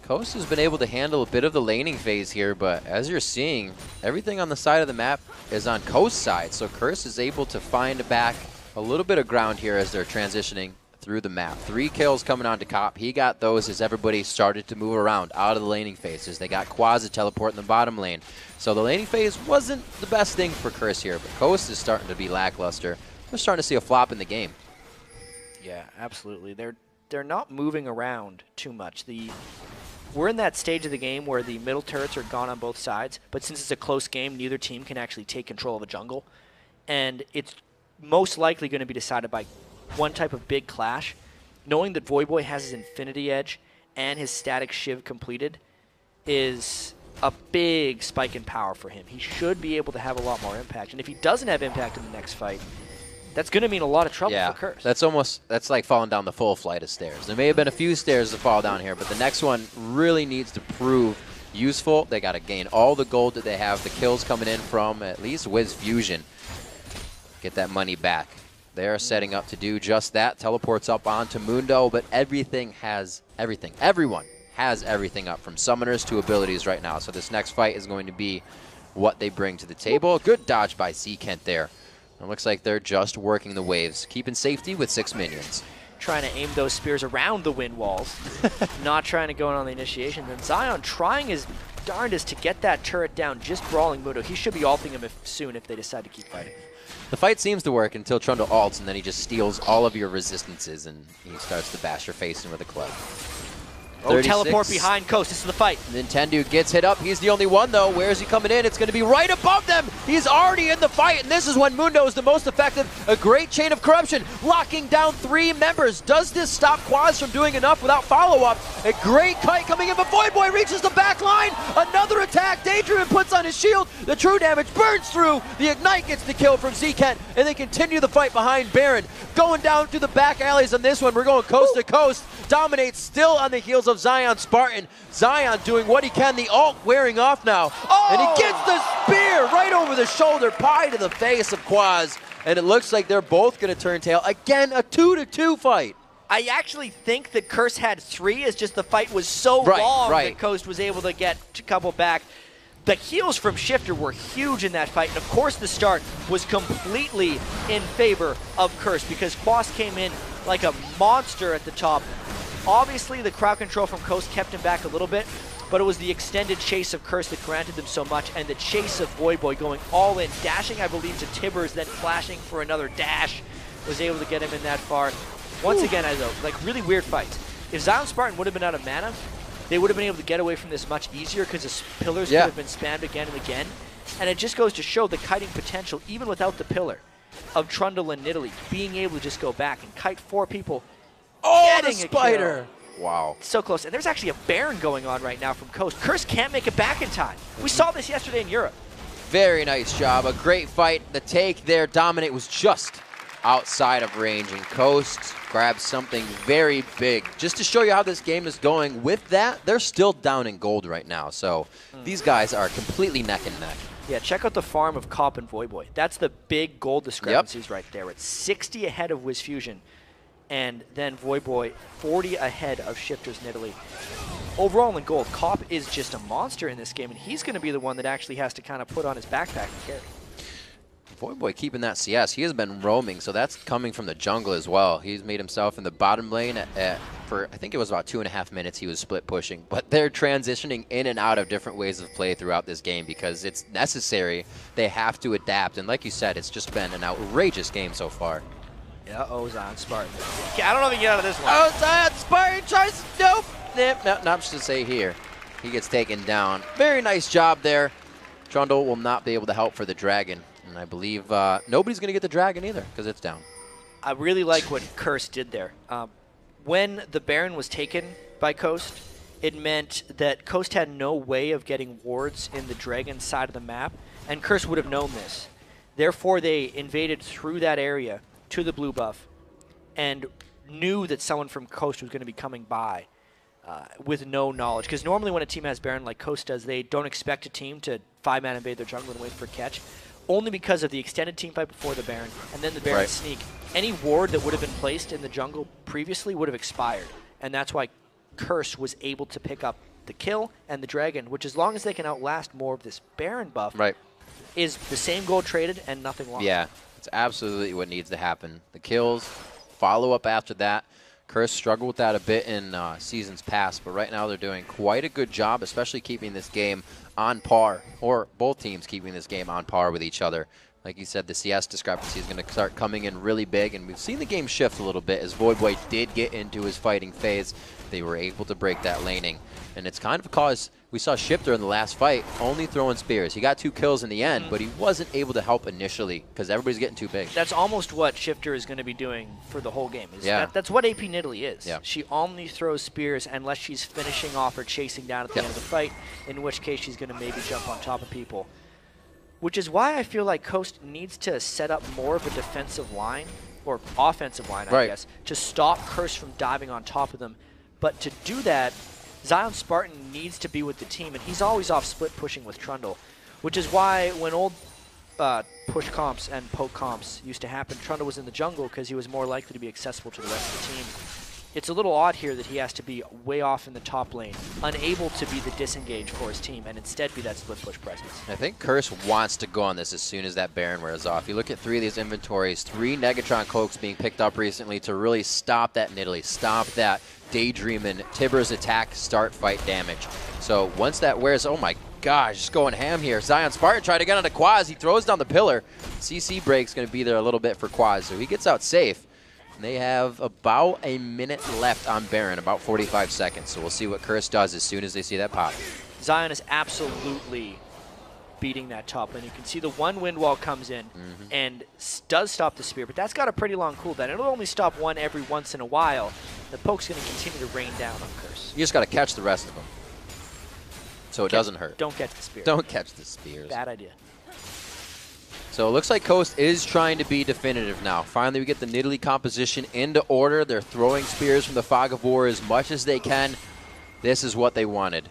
Speaker 2: Coast has been able to handle a bit of the laning phase here, but as you're seeing, everything on the side of the map is on Coast's side, so Curse is able to find back a little bit of ground here as they're transitioning through the map. 3 kills coming on to Cop. He got those as everybody started to move around out of the laning phases. They got Quaz to teleport in the bottom lane. So the laning phase wasn't the best thing for Curse here, but Coast is starting to be lackluster. We're starting to see a flop in the game.
Speaker 1: Yeah, absolutely. They're not moving around too much. We're in that stage of the game where the middle turrets are gone on both sides, but since it's a close game, neither team can actually take control of a jungle. And it's most likely going to be decided by one type of big clash. Knowing that Voyboy has his Infinity Edge and his Static Shiv completed is a big spike in power for him. He should be able to have a lot more impact. And if he doesn't have impact in the next fight, that's going to mean a lot of trouble for Curse.
Speaker 2: That's like falling down the full flight of stairs. There may have been a few stairs to fall down here, but the next one really needs to prove useful. They got to gain all the gold that they have, the kills coming in from at least Wiz Fusion. Get that money back. They're setting up to do just that. Teleports up onto Mundo, but everyone has everything up from summoners to abilities right now. So this next fight is going to be what they bring to the table. Good dodge by Kent there. It looks like they're just working the waves, keeping safety with 6 minions.
Speaker 1: Trying to aim those spears around the wind walls, not trying to go in on the initiation. Then Zion trying his darndest to get that turret down, just brawling Mundo. He should be ulting him soon if they decide to keep fighting.
Speaker 2: The fight seems to work until Trundle ults, and then he just steals all of your resistances, and he starts to bash your face in with a club.
Speaker 1: Oh, teleport behind Coast. This is the fight.
Speaker 2: Nintendo gets hit up. He's the only one, though. Where is he coming in? It's going to be right above them. He's already in the fight, and this is when Mundo is the most effective. A great chain of corruption, locking down 3 members. Does this stop Quaz from doing enough without follow-up? A great kite coming in, but Voyboy reaches the back line. Another attack. Daydream puts on his shield. The true damage burns through. The Ignite gets the kill from Kent, and they continue the fight behind Baron. Going down through the back alleys on this one. We're going coast to coast. Dominates still on the heels of Zion Spartan. Zion doing what he can. The ult wearing off now. And he gets the spear right over the shoulder. Pie to the face of Quaz. And it looks like they're both going to turn tail. Again, a 2-2 fight.
Speaker 1: I actually think that Curse had 3. It's just the fight was so long that Coast was able to get a couple back. The heals from Shifter were huge in that fight, and of course the start was completely in favor of Curse because Quas came in like a monster at the top. Obviously the crowd control from Coast kept him back a little bit, but it was the extended chase of Curse that granted them so much, and the chase of Voyboy going all in, dashing I believe to Tibbers, then flashing for another dash, was able to get him in that far. Once again, like really weird fights. If Zion Spartan would have been out of mana, they would have been able to get away from this much easier because the pillars could have been spammed again and again. And it just goes to show the kiting potential, even without the pillar, of Trundle and Nidalee being able to just go back and kite 4 people.
Speaker 2: Oh, the spider! Wow.
Speaker 1: So close. And there's actually a Baron going on right now from Coast. Curse can't make it back in time. We saw this yesterday in Europe.
Speaker 2: Very nice job. A great fight. The take there, Dominate, was just outside of range, and Coast grabs something very big. Just to show you how this game is going, with that, they're still down in gold right now. So these guys are completely neck and neck.
Speaker 1: Yeah, check out the farm of Cop and Voyboy. That's the big gold discrepancies right there. It's 60 ahead of Wiz Fusion, and then Voyboy 40 ahead of Shifter's Nidalee. Overall in gold, Cop is just a monster in this game, and he's going to be the one that actually has to kind of put on his backpack and carry.
Speaker 2: Voyboy keeping that CS. He has been roaming, so that's coming from the jungle as well. He's made himself in the bottom lane for, I think it was about 2.5 minutes he was split pushing. But they're transitioning in and out of different ways of play throughout this game because it's necessary. They have to adapt. And like you said, it's just been an outrageous game so far.
Speaker 1: Yeah, Zion Spartan. I don't know if he can get out of this one.
Speaker 2: Oh, Zion Spartan tries, nope. Not much to say here. He gets taken down. Very nice job there. Trundle will not be able to help for the dragon. And I believe nobody's going to get the dragon either because it's down.
Speaker 1: I really like what Curse did there. When the Baron was taken by Coast, it meant that Coast had no way of getting wards in the dragon side of the map, and Curse would have known this. Therefore, they invaded through that area to the blue buff and knew that someone from Coast was going to be coming by with no knowledge. Because normally when a team has Baron like Coast does, they don't expect a team to 5-man invade their jungle and wait for a catch. Only because of the extended team fight before the Baron, and then the Baron sneak. Any ward that would have been placed in the jungle previously would have expired, and that's why Curse was able to pick up the kill and the dragon, which as long as they can outlast more of this Baron buff, is the same gold traded and nothing lost.
Speaker 2: Yeah, it's absolutely what needs to happen. The kills, follow up after that. Curse struggled with that a bit in seasons past, but right now they're doing quite a good job, especially keeping this game on par, or both teams keeping this game on par with each other. Like you said, the CS discrepancy is going to start coming in really big, and we've seen the game shift a little bit as Voyboy did get into his fighting phase. They were able to break that laning, and it's kind of caused, we saw Shifter in the last fight only throwing spears. He got 2 kills in the end, but he wasn't able to help initially because everybody's getting too big.
Speaker 1: That's almost what Shifter is going to be doing for the whole game. That's what AP Nidalee is.
Speaker 2: Yeah.
Speaker 1: She only throws spears unless she's finishing off or chasing down at the end of the fight, in which case she's going to maybe jump on top of people. Which is why I feel like Coast needs to set up more of a defensive line, or offensive line, I guess, to stop Curse from diving on top of them. But to do that, Zion Spartan needs to be with the team, and he's always off split pushing with Trundle, which is why when old push comps and poke comps used to happen, Trundle was in the jungle because he was more likely to be accessible to the rest of the team. It's a little odd here that he has to be way off in the top lane, unable to be the disengage for his team, and instead be that split push presence.
Speaker 2: I think Curse wants to go on this as soon as that Baron wears off. You look at 3 of these inventories, 3 Negatron Cloaks being picked up recently to really stop that Nidalee, stop that Daydream and Tibbers attack, start fight damage. So once that wears, oh my gosh, just going ham here. Zion Spartan tried to get onto Quaz. He throws down the pillar. CC break's going to be there a little bit for Quaz, so he gets out safe. They have about a minute left on Baron, about 45 seconds. So we'll see what Curse does as soon as they see that pop.
Speaker 1: Zion is absolutely beating that top lane. You can see the one wind wall comes in and does stop the spear, but that's got a pretty long cooldown. It'll only stop one every once in a while. The poke's going to continue to rain down on Curse.
Speaker 2: You just got to catch the rest of them so it doesn't hurt.
Speaker 1: Don't catch the spear.
Speaker 2: Don't catch the spears.
Speaker 1: Bad idea.
Speaker 2: So it looks like Coast is trying to be definitive now. Finally, we get the Nidalee composition into order. They're throwing spears from the Fog of War as much as they can. This is what they wanted.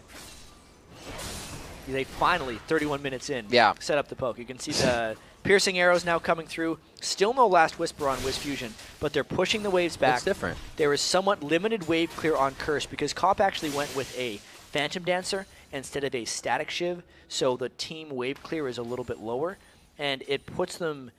Speaker 1: They finally, 31 minutes in, set up the poke. You can see the piercing arrows now coming through. Still no Last Whisper on Wiz Fusion, but they're pushing the waves back.
Speaker 2: It's different.
Speaker 1: There is somewhat limited wave clear on Curse because Cop actually went with a Phantom Dancer instead of a Static Shiv, so the team wave clear is a little bit lower. And it puts them,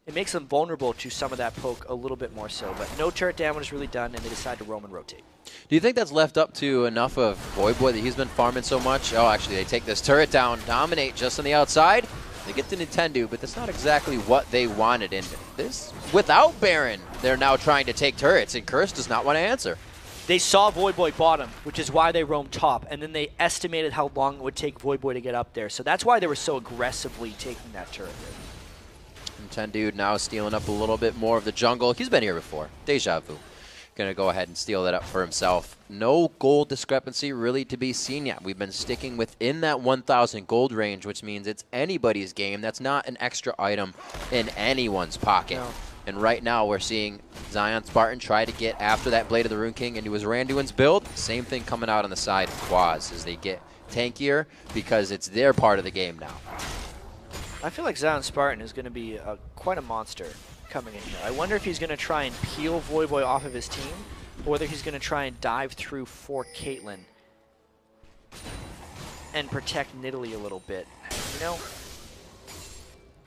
Speaker 1: it makes them vulnerable to some of that poke a little bit more so. But no turret damage is really done, and they decide to roam and rotate.
Speaker 2: Do you think that's left up to enough of Voyboy that he's been farming so much? Oh, actually, they take this turret down, dominate just on the outside. They get to Nintendo, but that's not exactly what they wanted. And this, without Baron, they're now trying to take turrets, and Curse does not want to answer.
Speaker 1: They saw Voidboy bottom, which is why they roamed top, and then they estimated how long it would take Voidboy to get up there. So that's why they were so aggressively taking that turret.
Speaker 2: And Tendude now stealing up a little bit more of the jungle. He's been here before. Deja vu. Going to go ahead and steal that up for himself. No gold discrepancy really to be seen yet. We've been sticking within that 1,000 gold range, which means it's anybody's game. That's not an extra item in anyone's pocket.
Speaker 1: No.
Speaker 2: And right now we're seeing Zion Spartan try to get after that Blade of the Rune King into his Randuin's build. Same thing coming out on the side of Quaz as they get tankier because it's their part of the game now.
Speaker 1: I feel like Zion Spartan is going to be quite a monster coming in here. I wonder if he's going to try and peel Voidboy off of his team, or whether he's going to try and dive through for Caitlyn and protect Nidalee a little bit. You know,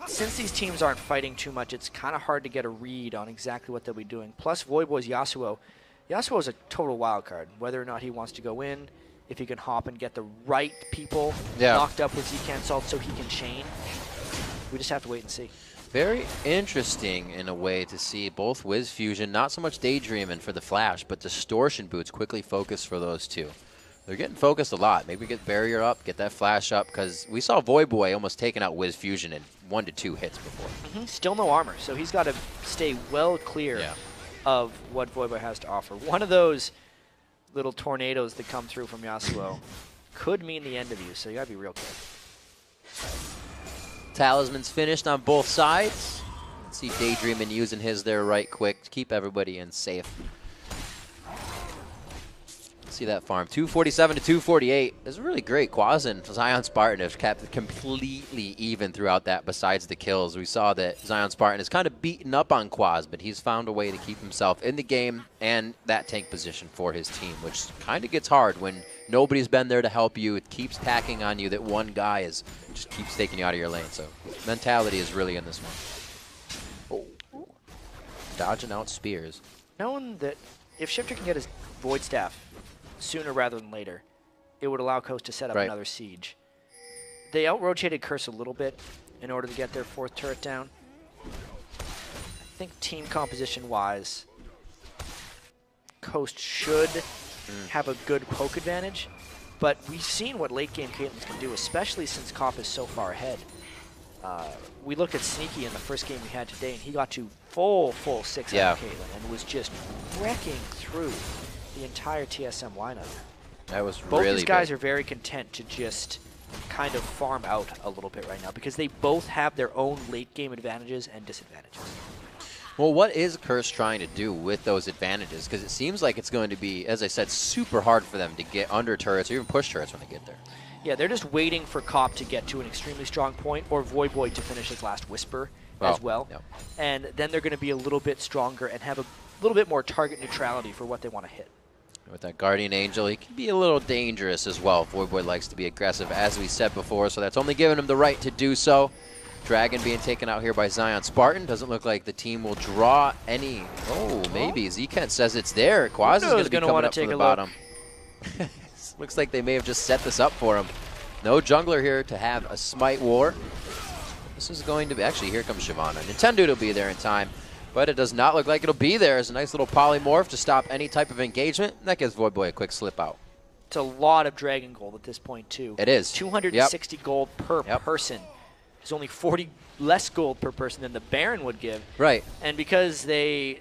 Speaker 1: since these teams aren't fighting too much, it's kind of hard to get a read on exactly what they'll be doing. Plus, Voidboy's Yasuo. Yasuo is a total wild card, whether or not he wants to go in, if he can hop and get the right people knocked up with Zcant Salt so he can chain. We just have to wait and see.
Speaker 2: Very interesting in a way to see both Wiz Fusion, not so much Daydreaming for the flash, but Distortion Boots quickly focus for those two. They're getting focused a lot. Maybe get Barrier up, get that flash up, because we saw Voidboy almost taking out Wiz Fusion in 1 to 2 hits before.
Speaker 1: Still no armor, so he's got to stay well clear of what Voidboy has to offer. One of those little tornadoes that come through from Yasuo could mean the end of you, so you got to be real careful.
Speaker 2: Talisman's finished on both sides. Let's see Daydreaming using his there right quick to keep everybody in safe. See that farm. 247 to 248. It's really great. Quaz and Zion Spartan have kept it completely even throughout that besides the kills. We saw that Zion Spartan is kind of beaten up on Quaz, but he's found a way to keep himself in the game and that tank position for his team, which kind of gets hard when nobody's been there to help you. It keeps packing on you that one guy just keeps taking you out of your lane. So mentality is really in this one. Oh. Dodging out spears.
Speaker 1: Knowing that if Shifter can get his Void Staff sooner rather than later, it would allow Coast to set up another siege. They out-rotated Curse a little bit in order to get their 4th turret down. I think team composition-wise, Coast should have a good poke advantage, but we've seen what late-game Caitlyn can do, especially since Kopp is so far ahead. We looked at Sneaky in the first game we had today, and he got to full 6 out of Caitlyn and was just wrecking through the entire TSM lineup.
Speaker 2: That was
Speaker 1: both
Speaker 2: really
Speaker 1: these guys
Speaker 2: big.
Speaker 1: are very content to just kind of farm out a little bit right now because they both have their own late game advantages and disadvantages.
Speaker 2: Well, what is Curse trying to do with those advantages? Because it seems like it's going to be, as I said, super hard for them to get under turrets or even push turrets when they get there.
Speaker 1: Yeah, they're just waiting for Kopp to get to an extremely strong point or Voidboy to finish his last Whisper as well. Yep. And then they're going to be a little bit stronger and have a little bit more target neutrality for what they want to hit.
Speaker 2: With that Guardian Angel, he can be a little dangerous as well. Voidboy likes to be aggressive, as we said before, so that's only giving him the right to do so. Dragon being taken out here by Zion Spartan. Doesn't look like the team will draw any. Oh, maybe. Zkent says it's there. Quaz is going to be coming up from the bottom. Looks like they may have just set this up for him. No jungler here to have a Smite War. This is going to be... Actually, here comes Shyvana. Nintendo will be there in time. But it does not look like it'll be there. It's a nice little polymorph to stop any type of engagement. That gives Voidboy a quick slip out.
Speaker 1: It's a lot of Dragon Gold at this point, too.
Speaker 2: It is.
Speaker 1: 260 gold per person. There's only 40 less gold per person than the Baron would give.
Speaker 2: Right.
Speaker 1: And because they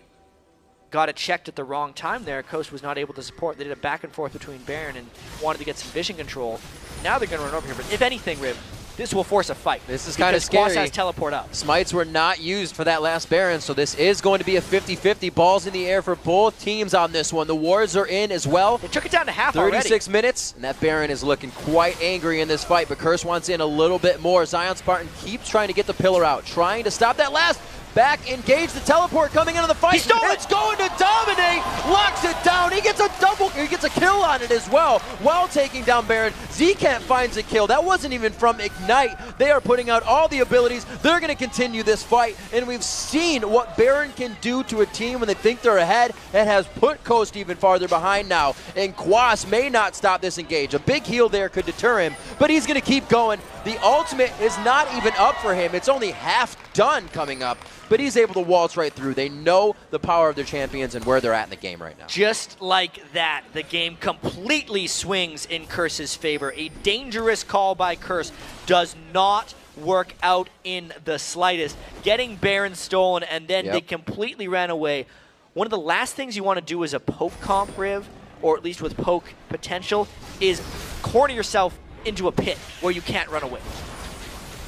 Speaker 1: got it checked at the wrong time there, Coast was not able to support. They did a back and forth between Baron and wanted to get some vision control. Now they're going to run over here. But if anything, Rib, this will force a fight.
Speaker 2: This is kind of scary.
Speaker 1: Quaz has teleport up.
Speaker 2: Smites were not used for that last Baron, so this is going to be a 50-50. Balls in the air for both teams on this one. The wards are in as well.
Speaker 1: They took it down to half
Speaker 2: 36
Speaker 1: already.
Speaker 2: minutes, and that Baron is looking quite angry in this fight, but Curse wants in a little bit more. Zion Spartan keeps trying to get the pillar out, trying to stop that last. Back, engage the teleport coming into the fight.
Speaker 1: He stole it.
Speaker 2: It's going to dominate. Locks it down. He gets a kill on it as well while taking down Baron. Zcant finds a kill. That wasn't even from Ignite. They are putting out all the abilities. They're going to continue this fight, and we've seen what Baron can do to a team when they think they're ahead. It has put Coast even farther behind now, and Quas may not stop this engage. A big heal there could deter him, but he's going to keep going. The ultimate is not even up for him. It's only half done coming up. but he's able to waltz right through. They know the power of their champions and where they're at in the game right now.
Speaker 1: Just like that, the game completely swings in Curse's favor. A dangerous call by Curse does not work out in the slightest. Getting Baron stolen, and then they completely ran away. One of the last things you want to do as a poke comp, Riv, or at least with poke potential, is corner yourself into a pit where you can't run away.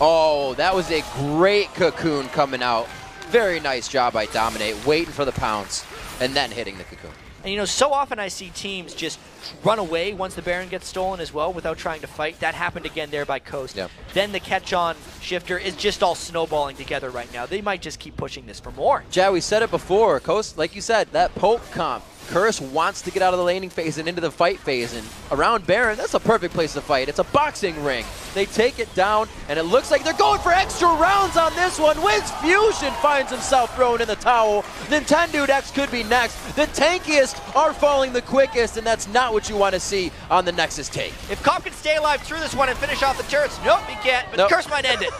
Speaker 2: Oh, that was a great cocoon coming out. Very nice job by Dominate, waiting for the pounce, and then hitting the cocoon.
Speaker 1: And, you know, so often I see teams just run away once the Baron gets stolen as well without trying to fight. That happened again there by Coast.
Speaker 2: Yep.
Speaker 1: Then the catch-on shifter is just all snowballing together right now. They might just keep pushing this for more.
Speaker 2: Chad, we said it before. Coast, like you said, that poke comp. Curse wants to get out of the laning phase and into the fight phase, and around Baron, that's a perfect place to fight. It's a boxing ring. They take it down, and it looks like they're going for extra rounds on this one. Wiz Fusion finds himself thrown in the towel. Nintendo X could be next. The tankiest are falling the quickest, and that's not what you want to see on the Nexus take.
Speaker 1: If Cop can stay alive through this one and finish off the turrets, nope, he can't, but Curse might end it.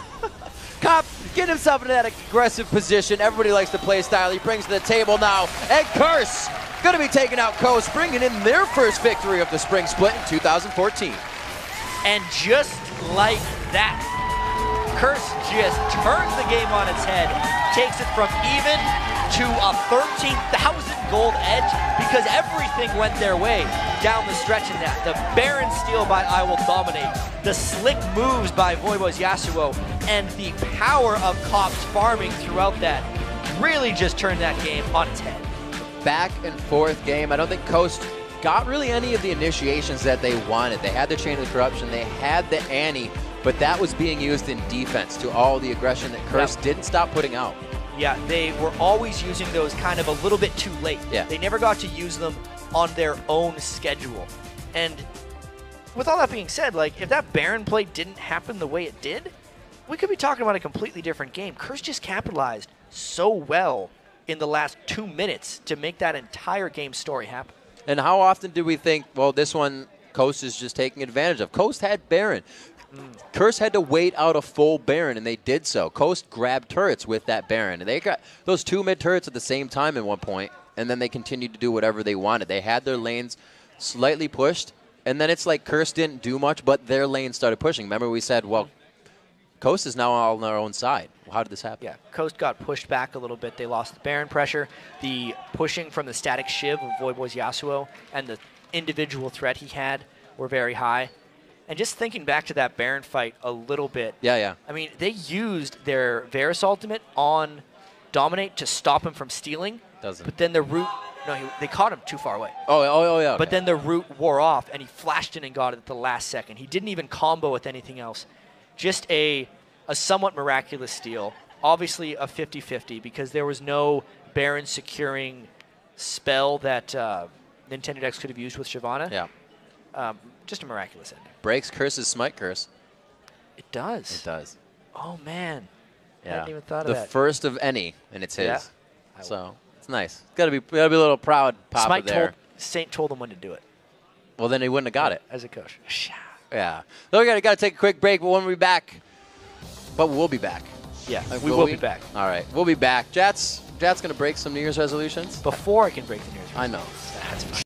Speaker 2: Cop getting himself into that aggressive position. Everybody likes the play style he brings to the table now, and Curse going to be taking out Coast, bringing in their first victory of the spring split in 2014.
Speaker 1: And just like that, Curse just turns the game on its head, takes it from even to a 13,000 gold edge because everything went their way down the stretch in that. The Baron steal by I Will Dominate, the slick moves by Voivo's Yasuo, and the power of Cop's farming throughout that really just turned that game on its head.
Speaker 2: Back and forth game. I don't think Coast got really any of the initiations that they wanted. They had the Chain of Corruption, they had the Annie, but that was being used in defense to all the aggression that Curse didn't stop putting out.
Speaker 1: Yeah, they were always using those kind of a little bit too late.
Speaker 2: Yeah.
Speaker 1: They never got to use them on their own schedule. And with all that being said, like, if that Baron play didn't happen the way it did, we could be talking about a completely different game. Curse just capitalized so well in the last 2 minutes to make that entire game story happen.
Speaker 2: And how often do we think, well, this one Coast is just taking advantage of? Coast had Baron. Curse had to wait out a full Baron, and they did so. Coast grabbed turrets with that Baron, and they got those 2 mid turrets at the same time at one point, and then they continued to do whatever they wanted. They had their lanes slightly pushed, and then it's like Curse didn't do much, but their lane started pushing. Remember we said, well, Coast is now all on their own side. How did this happen?
Speaker 1: Yeah, Coast got pushed back a little bit. They lost the Baron pressure. The pushing from the static shiv of Voivo's Yasuo and the individual threat he had were very high. And just thinking back to that Baron fight a little bit.
Speaker 2: Yeah.
Speaker 1: I mean, they used their Varus ultimate on Dominate to stop him from stealing. But then the root, they caught him too far away.
Speaker 2: Oh, yeah. Okay.
Speaker 1: But then the root wore off, and he flashed in and got it at the last second. He didn't even combo with anything else. Just a somewhat miraculous steal. Obviously a 50-50 because there was no Baron securing spell that Nintendo X could have used with Shyvana.
Speaker 2: Yeah.
Speaker 1: Just a miraculous ending.
Speaker 2: Breaks Curse's Smite Curse.
Speaker 1: It does.
Speaker 2: It does.
Speaker 1: Oh, man.
Speaker 2: Yeah.
Speaker 1: I hadn't even thought of that.
Speaker 2: The first of any, and it's his.
Speaker 1: Yeah.
Speaker 2: So it's nice. Gotta be a little proud, Papa there.
Speaker 1: Saint told him when to do it.
Speaker 2: Well, then he wouldn't have got it.
Speaker 1: As a coach.
Speaker 2: Yeah. So we got to take a quick break, but when we back, we'll be back.
Speaker 1: Yeah, we will be back.
Speaker 2: All right, we'll be back. Jat's going to break some New Year's resolutions.
Speaker 1: Before I can break the New Year's resolutions.
Speaker 2: I know.
Speaker 1: That's fine.